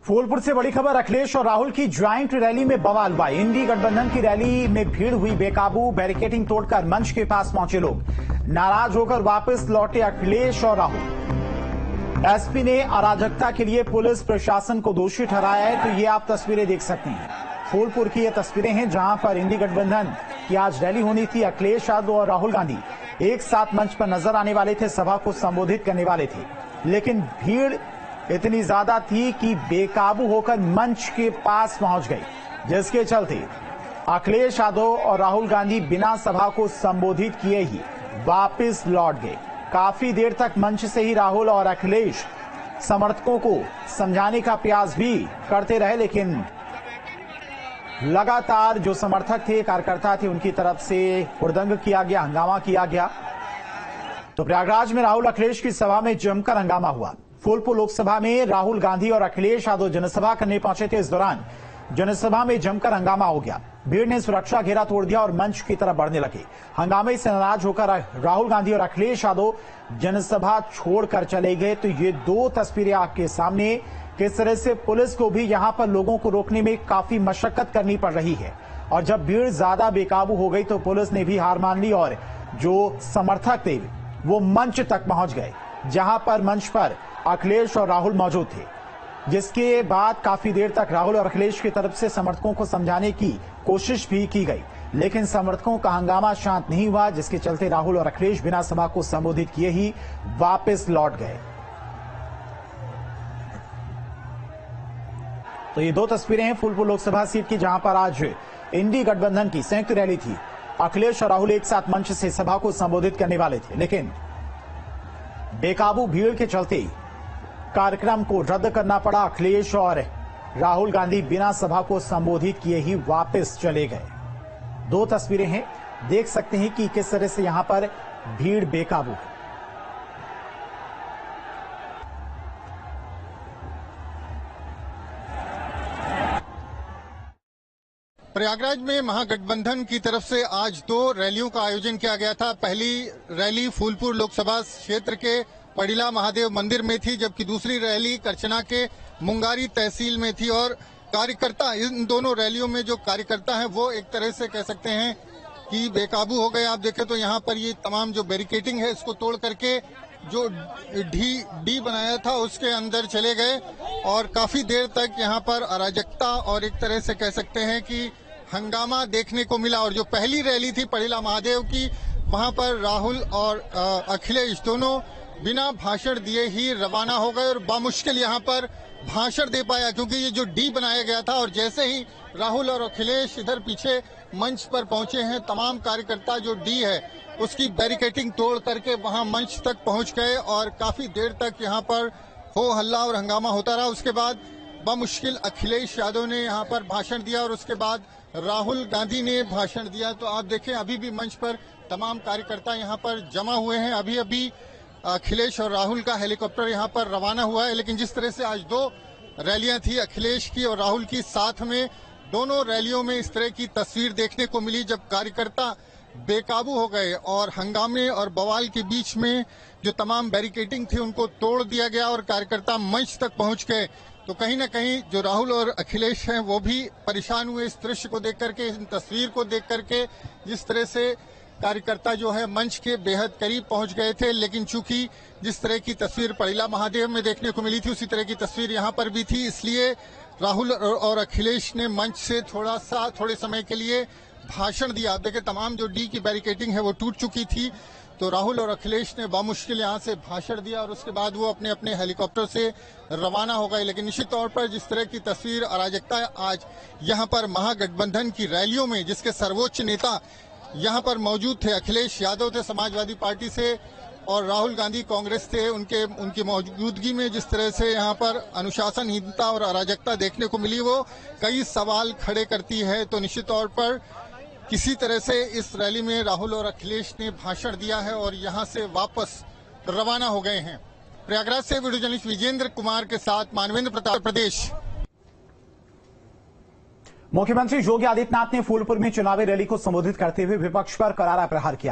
फूलपुर से बड़ी खबर, अखिलेश और राहुल की ज्वाइंट रैली में बवाल हुआ। इंडी गठबंधन की रैली में भीड़ हुई बेकाबू, बैरिकेडिंग तोड़कर मंच के पास पहुंचे लोग। नाराज होकर वापस लौटे अखिलेश और राहुल। एसपी ने अराजकता के लिए पुलिस प्रशासन को दोषी ठहराया है। तो ये आप तस्वीरें देख सकते हैं, फूलपुर की ये तस्वीरें हैं जहां पर इंडी गठबंधन की आज रैली होनी थी। अखिलेश यादव और राहुल गांधी एक साथ मंच पर नजर आने वाले थे, सभा को संबोधित करने वाले थे, लेकिन भीड़ इतनी ज्यादा थी कि बेकाबू होकर मंच के पास पहुंच गई, जिसके चलते अखिलेश यादव और राहुल गांधी बिना सभा को संबोधित किए ही वापस लौट गए। काफी देर तक मंच से ही राहुल और अखिलेश समर्थकों को समझाने का प्रयास भी करते रहे, लेकिन लगातार जो समर्थक थे, कार्यकर्ता थे, उनकी तरफ से हुड़दंग किया गया, हंगामा किया गया। तो प्रयागराज में राहुल अखिलेश की सभा में जमकर हंगामा हुआ। फूलपुर लोकसभा में राहुल गांधी और अखिलेश यादव जनसभा करने पहुंचे थे। इस दौरान जनसभा में जमकर हंगामा हो गया। भीड़ ने सुरक्षा घेरा तोड़ दिया और मंच की तरफ बढ़ने लगे। हंगामे से नाराज होकर राहुल गांधी और अखिलेश यादव जनसभा छोड़कर चले गए। तो ये दो तस्वीरें आपके सामने, किस तरह से पुलिस को भी यहां पर लोगों को रोकने में काफी मशक्कत करनी पड़ रही है। और जब भीड़ ज्यादा बेकाबू हो गई तो पुलिस ने भी हार मान ली और जो समर्थक थे वो मंच तक पहुंच गए, जहां पर मंच पर अखिलेश और राहुल मौजूद थे। जिसके बाद काफी देर तक राहुल और अखिलेश की तरफ से समर्थकों को समझाने की कोशिश भी की गई, लेकिन समर्थकों का हंगामा शांत नहीं हुआ, जिसके चलते राहुल और अखिलेश बिना सभा को संबोधित किए ही वापस लौट गए। तो ये दो तस्वीरें हैं फूलपुर लोकसभा सीट की, जहां पर आज इंडी गठबंधन की संयुक्त रैली थी। अखिलेश और राहुल एक साथ मंच से सभा को संबोधित करने वाले थे, लेकिन बेकाबू भीड़ के चलते कार्यक्रम को रद्द करना पड़ा। अखिलेश और राहुल गांधी बिना सभा को संबोधित किए ही वापस चले गए। दो तस्वीरें हैं, देख सकते हैं कि किस तरह से यहां पर भीड़ बेकाबू है। प्रयागराज में महागठबंधन की तरफ से आज दो रैलियों का आयोजन किया गया था। पहली रैली फूलपुर लोकसभा क्षेत्र के पड़िला महादेव मंदिर में थी, जबकि दूसरी रैली करछना के मुंगारी तहसील में थी। और कार्यकर्ता, इन दोनों रैलियों में जो कार्यकर्ता हैं वो एक तरह से कह सकते हैं कि बेकाबू हो गए। आप देखें तो यहाँ पर ये तमाम जो बैरिकेडिंग है इसको तोड़ करके जो डी बनाया था उसके अंदर चले गए और काफी देर तक यहाँ पर अराजकता और एक तरह से कह सकते हैं कि हंगामा देखने को मिला। और जो पहली रैली थी पड़िला महादेव की, वहां पर राहुल और अखिलेश दोनों बिना भाषण दिए ही रवाना हो गए और बामुश्किल यहाँ पर भाषण दे पाया, क्योंकि ये जो डी बनाया गया था। और जैसे ही राहुल और अखिलेश इधर पीछे मंच पर पहुंचे हैं, तमाम कार्यकर्ता जो डी है उसकी बैरिकेडिंग तोड़ करके वहां मंच तक पहुंच गए और काफी देर तक यहाँ पर हो हल्ला और हंगामा होता रहा। उसके बाद बामुश्किल अखिलेश यादव ने यहाँ पर भाषण दिया और उसके बाद राहुल गांधी ने भाषण दिया। तो आप देखें अभी भी मंच पर तमाम कार्यकर्ता यहाँ पर जमा हुए हैं। अभी अभी अखिलेश और राहुल का हेलीकॉप्टर यहाँ पर रवाना हुआ है। लेकिन जिस तरह से आज दो रैलियां थी अखिलेश की और राहुल की, साथ में दोनों रैलियों में इस तरह की तस्वीर देखने को मिली जब कार्यकर्ता बेकाबू हो गए और हंगामे और बवाल के बीच में जो तमाम बैरिकेडिंग थी उनको तोड़ दिया गया और कार्यकर्ता मंच तक पहुंच गए। तो कहीं ना कहीं जो राहुल और अखिलेश हैं वो भी परेशान हुए इस दृश्य को देख करके, इन तस्वीर को देख करके, जिस तरह से कार्यकर्ता जो है मंच के बेहद करीब पहुंच गए थे। लेकिन चूंकि जिस तरह की तस्वीर पड़िला महादेव में देखने को मिली थी उसी तरह की तस्वीर यहाँ पर भी थी, इसलिए राहुल और अखिलेश ने मंच से थोड़े समय के लिए भाषण दिया। आप देखें तमाम जो डी की बैरिकेडिंग है वो टूट चुकी थी, तो राहुल और अखिलेश ने बामुश्किल यहाँ से भाषण दिया और उसके बाद वो अपने अपने हेलीकॉप्टर से रवाना हो गए। लेकिन निश्चित तौर पर जिस तरह की तस्वीर अराजकता आज यहाँ पर महागठबंधन की रैलियों में, जिसके सर्वोच्च नेता यहाँ पर मौजूद थे, अखिलेश यादव थे समाजवादी पार्टी से और राहुल गांधी कांग्रेस थे, उनकी मौजूदगी में जिस तरह से यहाँ पर अनुशासनहीनता और अराजकता देखने को मिली वो कई सवाल खड़े करती है। तो निश्चित तौर पर किसी तरह से इस रैली में राहुल और अखिलेश ने भाषण दिया है और यहाँ से वापस रवाना हो गए हैं। प्रयागराज से वीडियो जर्नलिस्ट विजेंद्र कुमार के साथ मानवेंद्र प्रताप, प्रदेश। मुख्यमंत्री योगी आदित्यनाथ ने फूलपुर में चुनावी रैली को संबोधित करते हुए विपक्ष पर करारा प्रहार किया।